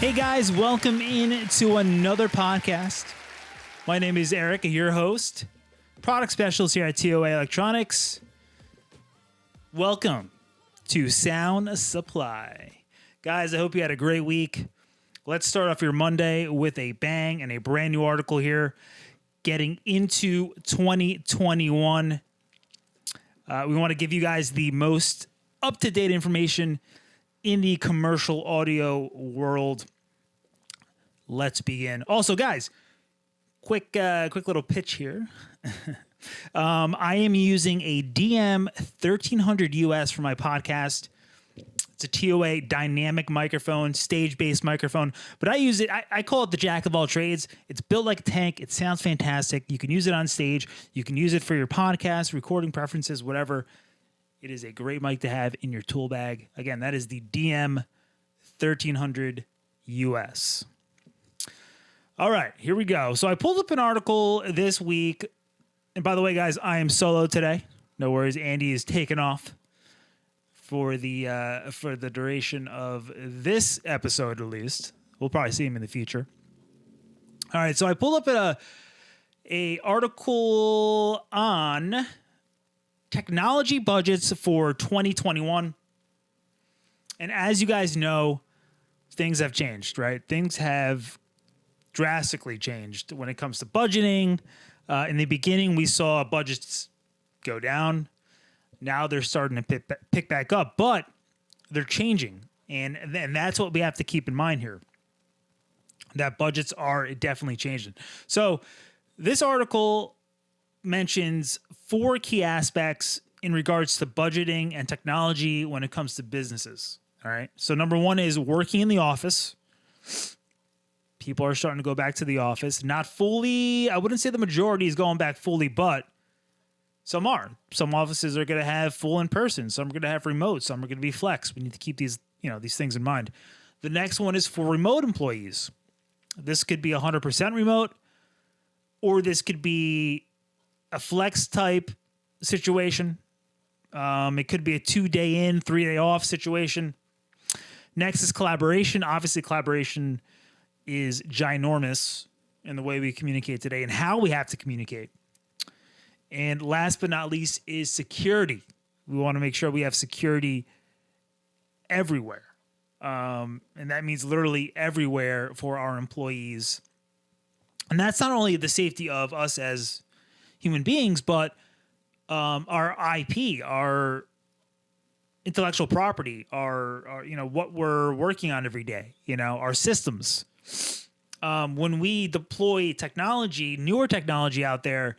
Hey guys, welcome in to another podcast. My name is Eric, your host, product specialist here at TOA Electronics. Welcome to Sound Supply. Guys, I hope you had a great week. Let's start off your Monday with a bang and a brand new article here. Getting into 2021. We want to give you guys the most up-to-date information in the commercial audio world. Let's begin. Also, guys, quick little pitch here. I am using a DM 1300 US for my podcast. It's a TOA dynamic microphone, stage-based microphone, but I use it. I call it the jack of all trades. It's built like a tank. It sounds fantastic. You can use it on stage. You can use it for your podcast, recording preferences, whatever. It is a great mic to have in your tool bag. Again, that is the DM 1300 US. All right, here we go. So I pulled up an article this week. And by the way, guys, I am solo today. No worries. Andy is taking off for the duration of this episode, at least. We'll probably see him in the future. All right, so I pulled up a article on technology budgets for 2021. And as you guys know, things have changed, right? Things have drastically changed when it comes to budgeting. In the beginning, we saw budgets go down. Now they're starting to pick back up, but they're changing. And that's what we have to keep in mind here, that budgets are definitely changing. So this article mentions 4 key aspects in regards to budgeting and technology when it comes to businesses. All right. So number 1 is working in the office. People are starting to go back to the office. Not fully. I wouldn't say the majority is going back fully, but some are. Some offices are going to have full in person. Some are going to have remote. Some are going to be flex. We need to keep these things in mind. The next one is for remote employees. This could be 100% remote, or this could be a flex type situation. It could be a 2-day in, 3-day off situation. Next is collaboration. Obviously, collaboration is ginormous in the way we communicate today and how we have to communicate. And last but not least is security. We want to make sure we have security everywhere. And that means literally everywhere for our employees. And that's not only the safety of us as human beings, but our IP, our intellectual property, our what we're working on every day, our systems. When we deploy technology, newer technology out there,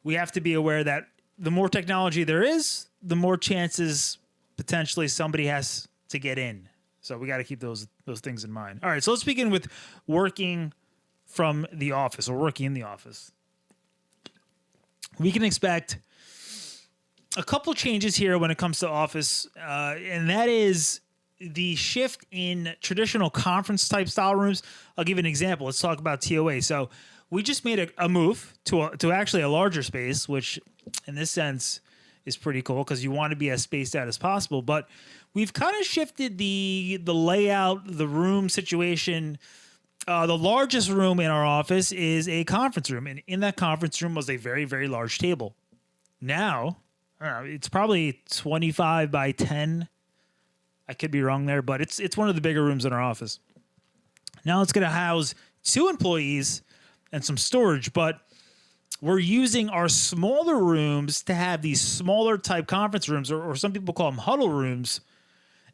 we have to be aware that the more technology there is, the more chances potentially somebody has to get in. So we got to keep those things in mind. All right, so let's begin with working from the office or working in the office. We can expect a couple changes here when it comes to office, and that is the shift in traditional conference type style rooms. I'll give you an example. Let's talk about TOA. So we just made a move to actually a larger space, which in this sense is pretty cool because you want to be as spaced out as possible. But we've kind of shifted the layout, the room situation. The largest room in our office is a conference room, and in that conference room was a very, very large table. Now, I don't know, it's probably 25 by 10. I could be wrong there, but it's one of the bigger rooms in our office. Now it's going to house 2 employees and some storage, but we're using our smaller rooms to have these smaller type conference rooms, or some people call them huddle rooms,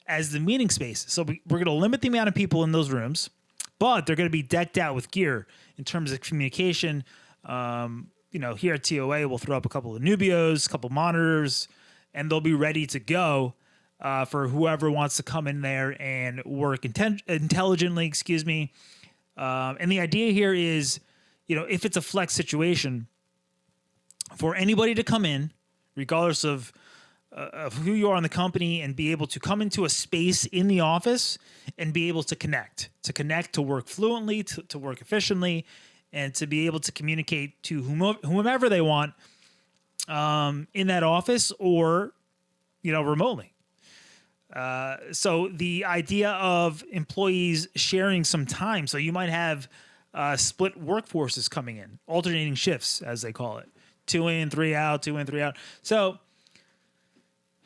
as the meeting spaces. So we're going to limit the amount of people in those rooms, but they're going to be decked out with gear in terms of communication. Here at TOA, we'll throw up a couple of Nubios, a couple monitors, and they'll be ready to go for whoever wants to come in there and work intelligently. And the idea here is, if it's a flex situation, for anybody to come in, regardless of who you are in the company, and be able to come into a space in the office and be able to connect, to work fluently, to work efficiently, and to be able to communicate to whomever they want in that office or, remotely. So the idea of employees sharing some time. So you might have split workforces coming in, alternating shifts, as they call it, 2 in, 3 out, 2 in, 3 out. So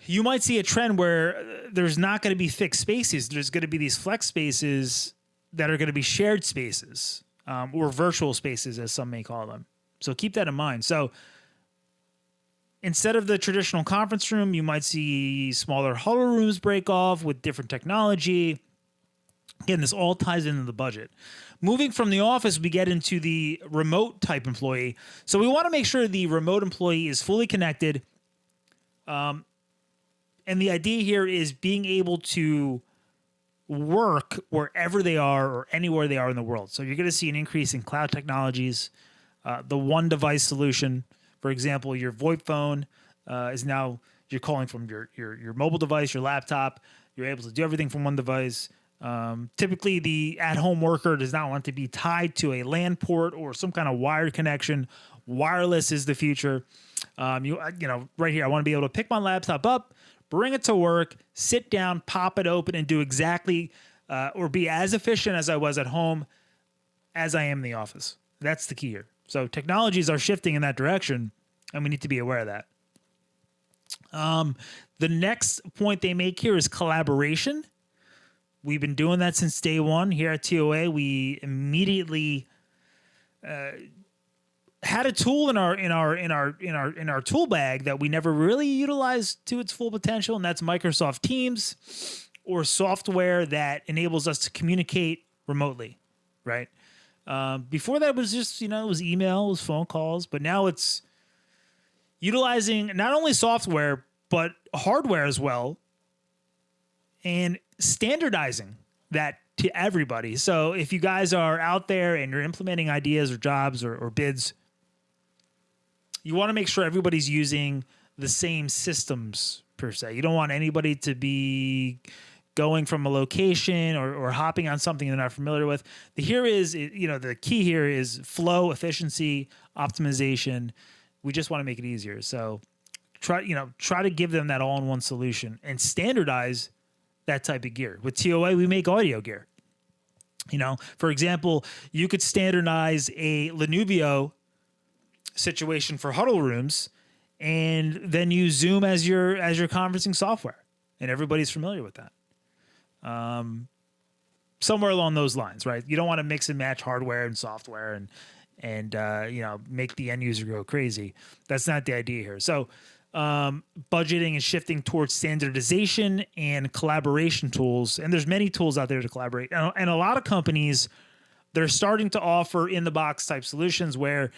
you might see a trend where there's not going to be fixed spaces. There's going to be these flex spaces that are going to be shared spaces, or virtual spaces, as some may call them. So keep that in mind. So instead of the traditional conference room, you might see smaller huddle rooms break off with different technology. Again, this all ties into the budget. Moving from the office, we get into the remote type employee. So we want to make sure the remote employee is fully connected. And the idea here is being able to work wherever they are or anywhere they are in the world. So you're going to see an increase in cloud technologies, the one device solution. For example, your VoIP phone is now, you're calling from your mobile device, your laptop. You're able to do everything from one device. Typically, the at-home worker does not want to be tied to a LAN port or some kind of wired connection. Wireless is the future. Right here, I want to be able to pick my laptop up, bring it to work, sit down, pop it open, and do exactly or be as efficient as I was at home as I am in the office. That's the key here. So technologies are shifting in that direction, and we need to be aware of that. The next point they make here is collaboration. We've been doing that since day one here at TOA. We immediately had a tool in our tool bag that we never really utilized to its full potential, and that's Microsoft Teams, or software that enables us to communicate remotely, right? Before that was just, it was email, it was phone calls, but now it's utilizing not only software, but hardware as well, and standardizing that to everybody. So if you guys are out there and you're implementing ideas or jobs or bids, you want to make sure everybody's using the same systems per se. You don't want anybody to be going from a location or hopping on something they're not familiar with. The key here is flow, efficiency, optimization. We just want to make it easier. So try to give them that all-in-one solution and standardize that type of gear. With TOA, we make audio gear. For example, you could standardize a Lenuvio situation for huddle rooms, and then use Zoom as your conferencing software, and everybody's familiar with that. Somewhere along those lines, right? You don't want to mix and match hardware and software and make the end user go crazy. That's not the idea here. So budgeting is shifting towards standardization and collaboration tools, and there's many tools out there to collaborate. And a lot of companies, they're starting to offer in the box type solutions where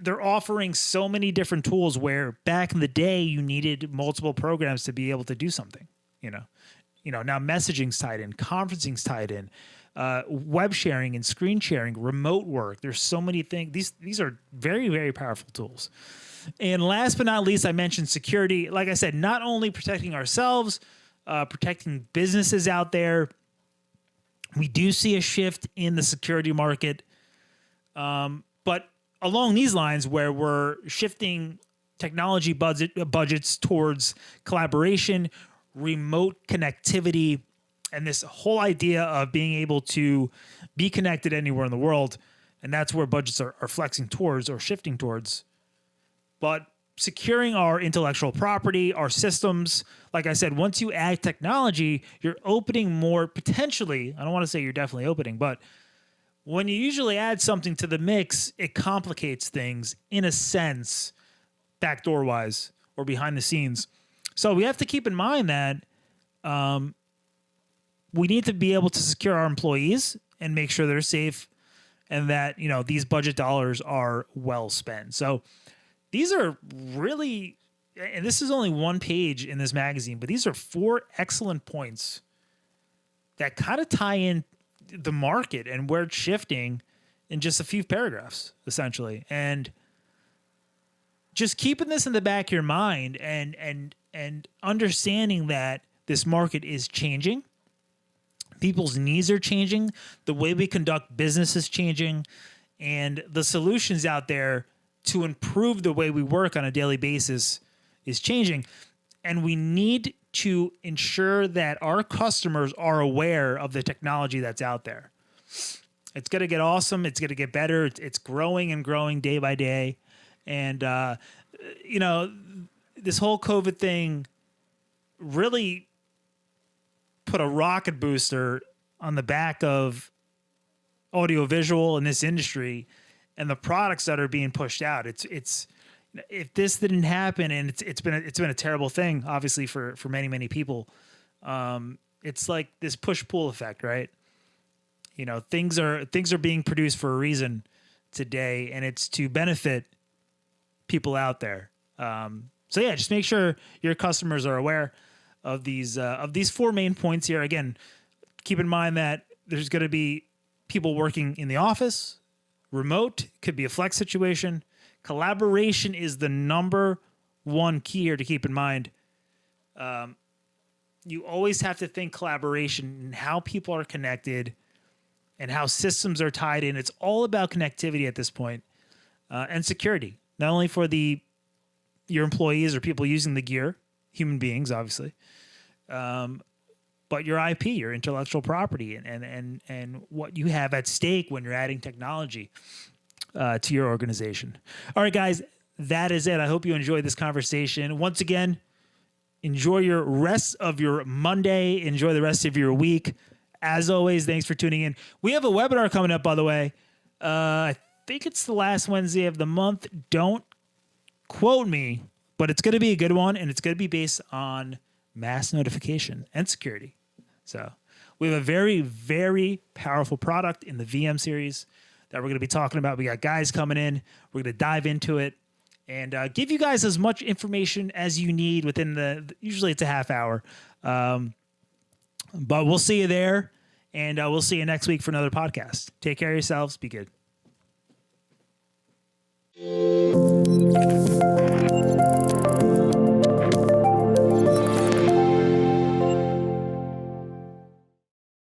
they're offering so many different tools where back in the day you needed multiple programs to be able to do something. Now messaging's tied in, conferencing's tied in, web sharing and screen sharing, remote work. There's so many things. These are very, very powerful tools. And last but not least, I mentioned security. Like I said, not only protecting ourselves, protecting businesses out there. We do see a shift in the security market. But along these lines, where we're shifting technology budgets towards collaboration, remote connectivity, and this whole idea of being able to be connected anywhere in the world. And that's where budgets are flexing towards or shifting towards. But securing our intellectual property, our systems, like I said, once you add technology, you're opening more potentially. I don't want to say you're definitely opening, but when you usually add something to the mix, it complicates things in a sense, backdoor wise or behind the scenes. So we have to keep in mind that we need to be able to secure our employees and make sure they're safe, and that these budget dollars are well spent. So these are really, and this is only one page in this magazine, but these are 4 excellent points that kind of tie in the market and where it's shifting in just a few paragraphs, essentially. And just keeping this in the back of your mind and understanding that this market is changing. People's needs are changing. The way we conduct business is changing. And the solutions out there to improve the way we work on a daily basis is changing. And we need to ensure that our customers are aware of the technology that's out there. It's going to get awesome. It's going to get better. It's growing and growing day by day. And, this whole COVID thing really put a rocket booster on the back of audiovisual in this industry and the products that are being pushed out. It's if this didn't happen, and it's been a terrible thing, obviously for many people. It's like this push-pull effect, right? Things are being produced for a reason today, and it's to benefit people out there. So yeah, just make sure your customers are aware of these 4 main points here. Again, keep in mind that there's going to be people working in the office, remote, could be a flex situation. Collaboration is the number one key here to keep in mind. You always have to think collaboration and how people are connected and how systems are tied in. It's all about connectivity at this point, and security, not only for your employees or people using the gear, human beings, obviously, but your IP, your intellectual property, and what you have at stake when you're adding technology to your organization. All right, guys, that is it. I hope you enjoyed this conversation. Once again, enjoy your rest of your Monday. Enjoy the rest of your week. As always, thanks for tuning in. We have a webinar coming up, by the way. I think it's the last Wednesday of the month. Don't quote me, but it's going to be a good one, and it's going to be based on mass notification and security. So we have a very, very powerful product in the VM series that we're going to be talking about. We got guys coming in. We're going to dive into it and give you guys as much information as you need within usually it's a half hour. But we'll see you there, and we'll see you next week for another podcast. Take care of yourselves. Be good.